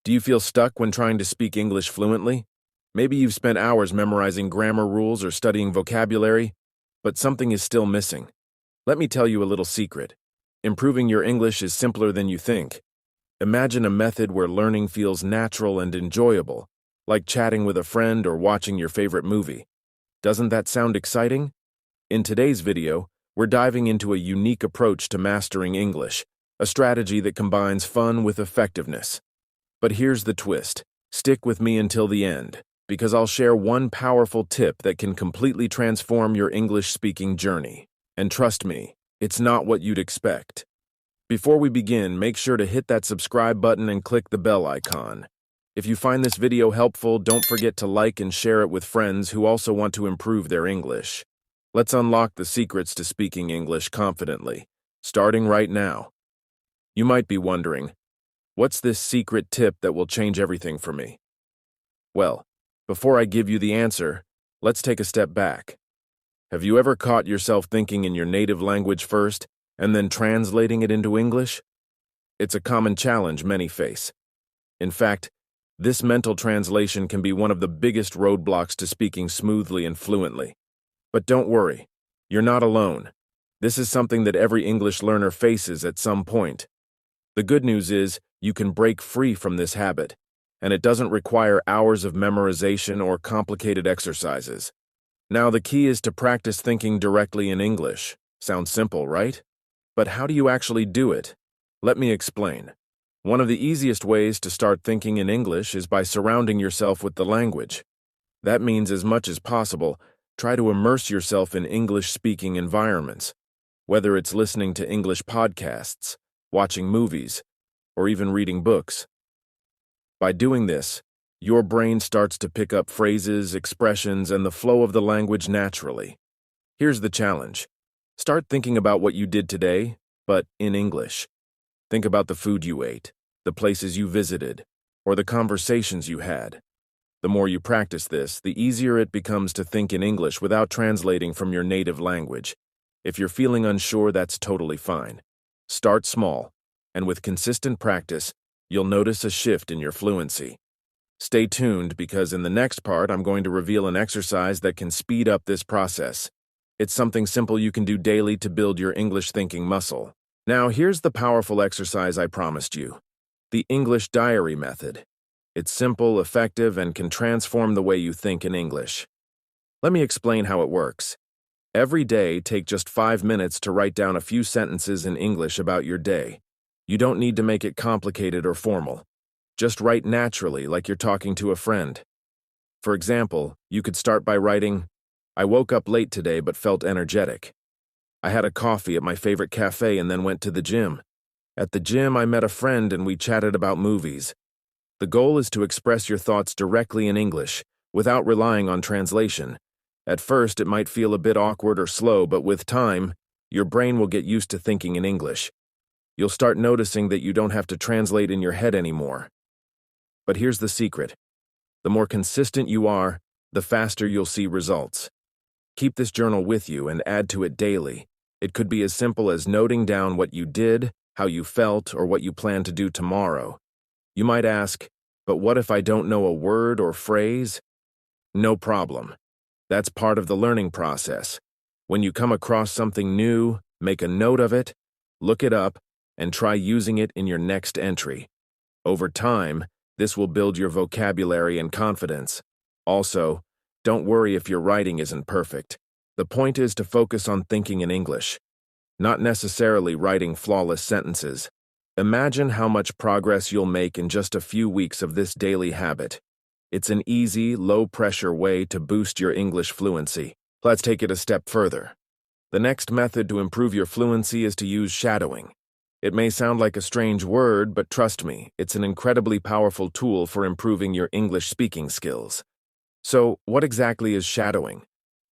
Do you feel stuck when trying to speak English fluently? Maybe you've spent hours memorizing grammar rules or studying vocabulary, but something is still missing. Let me tell you a little secret. Improving your English is simpler than you think. Imagine a method where learning feels natural and enjoyable, like chatting with a friend or watching your favorite movie. Doesn't that sound exciting? In today's video, we're diving into a unique approach to mastering English, a strategy that combines fun with effectiveness. But here's the twist. Stick with me until the end, because I'll share one powerful tip that can completely transform your English-speaking journey. And trust me, it's not what you'd expect. Before we begin, make sure to hit that subscribe button and click the bell icon. If you find this video helpful, don't forget to like and share it with friends who also want to improve their English. Let's unlock the secrets to speaking English confidently, starting right now. You might be wondering, what's this secret tip that will change everything for me? Well, before I give you the answer, let's take a step back. Have you ever caught yourself thinking in your native language first and then translating it into English? It's a common challenge many face. In fact, this mental translation can be one of the biggest roadblocks to speaking smoothly and fluently. But don't worry, you're not alone. This is something that every English learner faces at some point. The good news is you can break free from this habit, and it doesn't require hours of memorization or complicated exercises. Now, the key is to practice thinking directly in English. Sounds simple, right? But how do you actually do it? Let me explain. One of the easiest ways to start thinking in English is by surrounding yourself with the language. That means, as much as possible, try to immerse yourself in English-speaking environments, whether it's listening to English podcasts, watching movies, or even reading books. By doing this, your brain starts to pick up phrases, expressions, and the flow of the language naturally. Here's the challenge. Start thinking about what you did today, but in English. Think about the food you ate, the places you visited, or the conversations you had. The more you practice this, the easier it becomes to think in English without translating from your native language. If you're feeling unsure, that's totally fine. Start small, and with consistent practice, you'll notice a shift in your fluency. Stay tuned because in the next part, I'm going to reveal an exercise that can speed up this process. It's something simple you can do daily to build your English thinking muscle. Now, here's the powerful exercise I promised you. The English diary method. It's simple, effective, and can transform the way you think in English. Let me explain how it works. Every day, take just 5 minutes to write down a few sentences in English about your day. You don't need to make it complicated or formal. Just write naturally, like you're talking to a friend. For example, you could start by writing, "I woke up late today but felt energetic. I had a coffee at my favorite cafe and then went to the gym. At the gym, I met a friend and we chatted about movies." The goal is to express your thoughts directly in English, without relying on translation. At first, it might feel a bit awkward or slow, but with time, your brain will get used to thinking in English. You'll start noticing that you don't have to translate in your head anymore. But here's the secret. The more consistent you are, the faster you'll see results. Keep this journal with you and add to it daily. It could be as simple as noting down what you did, how you felt, or what you plan to do tomorrow. You might ask, but what if I don't know a word or phrase? No problem. That's part of the learning process. When you come across something new, make a note of it, look it up, and try using it in your next entry. Over time, this will build your vocabulary and confidence. Also, don't worry if your writing isn't perfect. The point is to focus on thinking in English, not necessarily writing flawless sentences. Imagine how much progress you'll make in just a few weeks of this daily habit. It's an easy, low-pressure way to boost your English fluency. Let's take it a step further. The next method to improve your fluency is to use shadowing. It may sound like a strange word, but trust me, it's an incredibly powerful tool for improving your English speaking skills. So, what exactly is shadowing?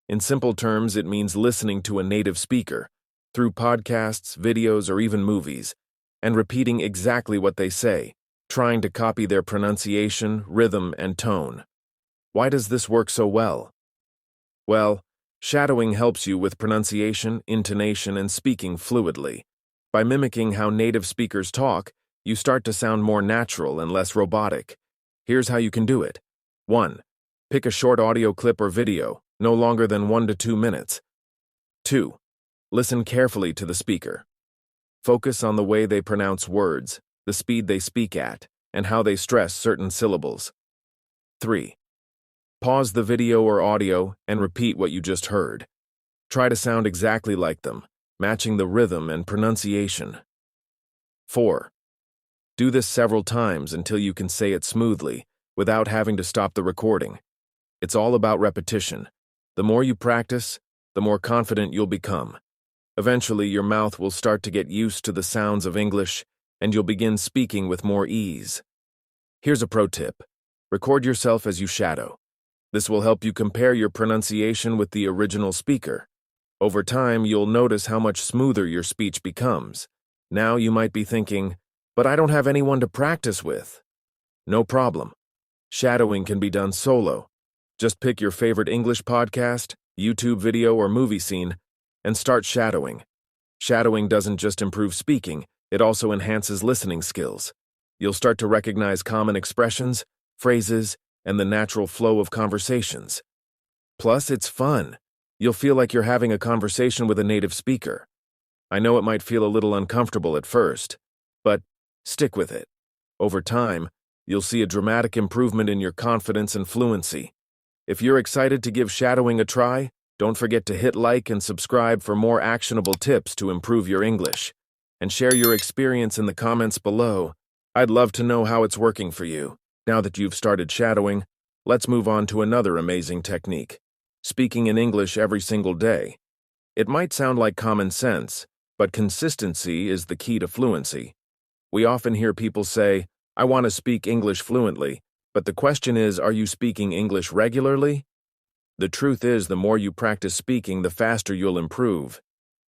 In simple terms, it means listening to a native speaker, through podcasts, videos, or even movies, and repeating exactly what they say, trying to copy their pronunciation, rhythm, and tone. Why does this work so well? Well, shadowing helps you with pronunciation, intonation, and speaking fluidly. By mimicking how native speakers talk, You start to sound more natural and less robotic. Here's how you can do it. 1. Pick a short audio clip or video, no longer than 1 to 2 minutes. 2. Listen carefully to the speaker. Focus on the way they pronounce words, the speed they speak at, and how they stress certain syllables. 3. Pause the video or audio and repeat what you just heard. Try to sound exactly like them, matching the rhythm and pronunciation. 4. Do this several times until you can say it smoothly, without having to stop the recording. It's all about repetition. The more you practice, the more confident you'll become. Eventually, your mouth will start to get used to the sounds of English, and you'll begin speaking with more ease. Here's a pro tip. Record yourself as you shadow. This will help you compare your pronunciation with the original speaker. Over time, you'll notice how much smoother your speech becomes. Now you might be thinking, but I don't have anyone to practice with. No problem. Shadowing can be done solo. Just pick your favorite English podcast, YouTube video, or movie scene, and start shadowing. Shadowing doesn't just improve speaking, it also enhances listening skills. You'll start to recognize common expressions, phrases, and the natural flow of conversations. Plus, it's fun. You'll feel like you're having a conversation with a native speaker. I know it might feel a little uncomfortable at first, but stick with it. Over time, you'll see a dramatic improvement in your confidence and fluency. If you're excited to give shadowing a try, don't forget to hit like and subscribe for more actionable tips to improve your English. And share your experience in the comments below. I'd love to know how it's working for you. Now that you've started shadowing, let's move on to another amazing technique. Speaking in English every single day. It might sound like common sense, but consistency is the key to fluency. We often hear people say, I want to speak English fluently, but the question is, are you speaking English regularly? The truth is, the more you practice speaking, the faster you'll improve.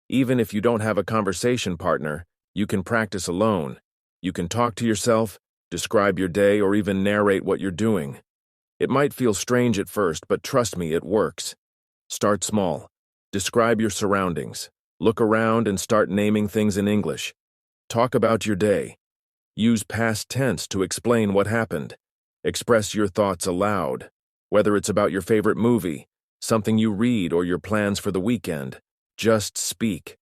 Even if you don't have a conversation partner, you can practice alone. You can talk to yourself, describe your day, or even narrate what you're doing. It might feel strange at first, but trust me, it works. Start small. Describe your surroundings. Look around and start naming things in English. Talk about your day. Use past tense to explain what happened. Express your thoughts aloud, whether it's about your favorite movie, something you read, or your plans for the weekend. Just speak.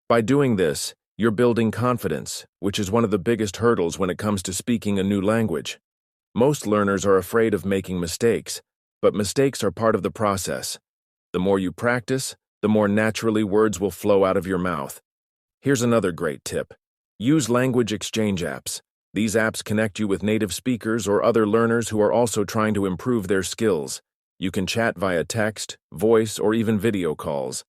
By doing this, you're building confidence, which is one of the biggest hurdles when it comes to speaking a new language. Most learners are afraid of making mistakes, but mistakes are part of the process. The more you practice, the more naturally words will flow out of your mouth. Here's another great tip. Use language exchange apps. These apps connect you with native speakers or other learners who are also trying to improve their skills. You can chat via text, voice, or even video calls.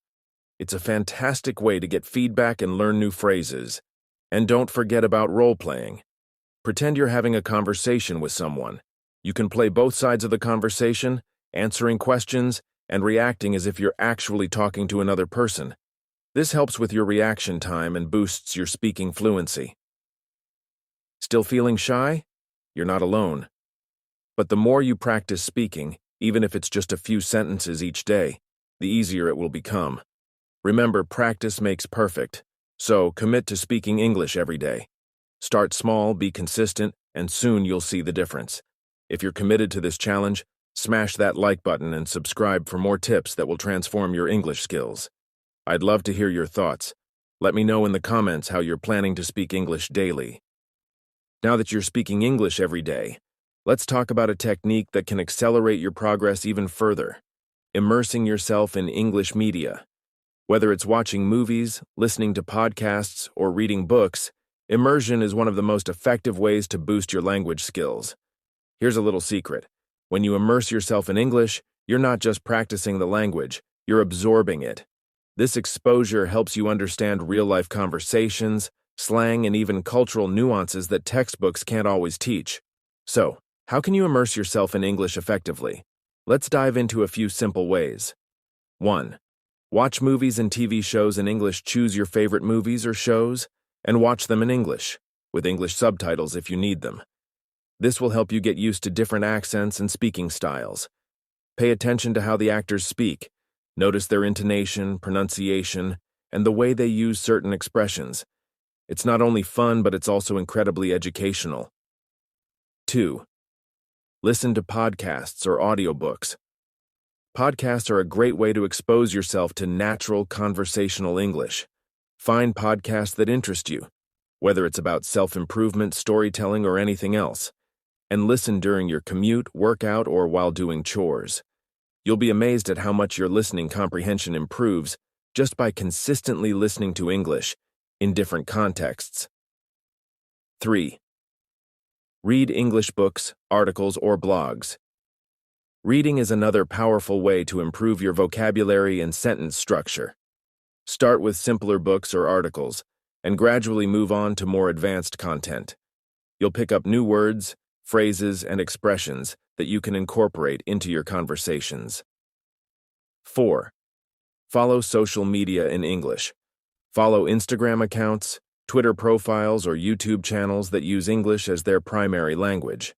It's a fantastic way to get feedback and learn new phrases. And don't forget about role-playing. Pretend you're having a conversation with someone. You can play both sides of the conversation, answering questions, and reacting as if you're actually talking to another person. This helps with your reaction time and boosts your speaking fluency. Still feeling shy? You're not alone. But the more you practice speaking, even if it's just a few sentences each day, the easier it will become. Remember, practice makes perfect, so commit to speaking English every day. Start small, be consistent, and soon you'll see the difference. If you're committed to this challenge, smash that like button and subscribe for more tips that will transform your English skills. I'd love to hear your thoughts. Let me know in the comments how you're planning to speak English daily. Now that you're speaking English every day, let's talk about a technique that can accelerate your progress even further. Immersing yourself in English media. Whether it's watching movies, listening to podcasts, or reading books, immersion is one of the most effective ways to boost your language skills. Here's a little secret. When you immerse yourself in English, you're not just practicing the language, you're absorbing it. This exposure helps you understand real-life conversations, slang, and even cultural nuances that textbooks can't always teach. So, how can you immerse yourself in English effectively? Let's dive into a few simple ways. 1. Watch movies and TV shows in English. Choose your favorite movies or shows and watch them in English, with English subtitles if you need them. This will help you get used to different accents and speaking styles. Pay attention to how the actors speak. Notice their intonation, pronunciation, and the way they use certain expressions. It's not only fun, but it's also incredibly educational. 2. Listen to podcasts or audiobooks. Podcasts are a great way to expose yourself to natural conversational English. Find podcasts that interest you, whether it's about self-improvement, storytelling, or anything else, and listen during your commute, workout, or while doing chores. You'll be amazed at how much your listening comprehension improves just by consistently listening to English in different contexts. 3. Read English books, articles, or blogs. Reading is another powerful way to improve your vocabulary and sentence structure. Start with simpler books or articles, and gradually move on to more advanced content. You'll pick up new words, phrases, and expressions that you can incorporate into your conversations. 4. Follow social media in English. Follow Instagram accounts, Twitter profiles, or YouTube channels that use English as their primary language.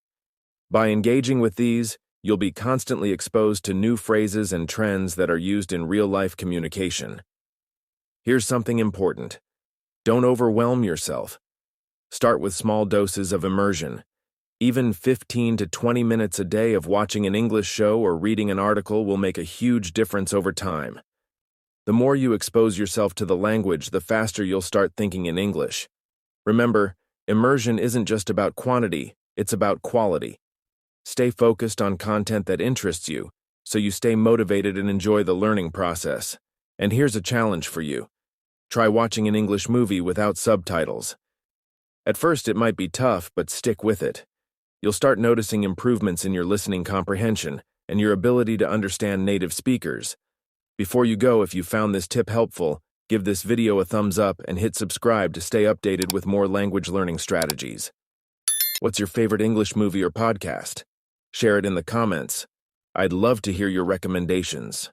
By engaging with these, you'll be constantly exposed to new phrases and trends that are used in real-life communication. Here's something important. Don't overwhelm yourself. Start with small doses of immersion. Even 15 to 20 minutes a day of watching an English show or reading an article will make a huge difference over time. The more you expose yourself to the language, the faster you'll start thinking in English. Remember, immersion isn't just about quantity, it's about quality. Stay focused on content that interests you, so you stay motivated and enjoy the learning process. And here's a challenge for you. Try watching an English movie without subtitles. At first, it might be tough, but stick with it. You'll start noticing improvements in your listening comprehension and your ability to understand native speakers. Before you go, if you found this tip helpful, give this video a thumbs up and hit subscribe to stay updated with more language learning strategies. What's your favorite English movie or podcast? Share it in the comments. I'd love to hear your recommendations.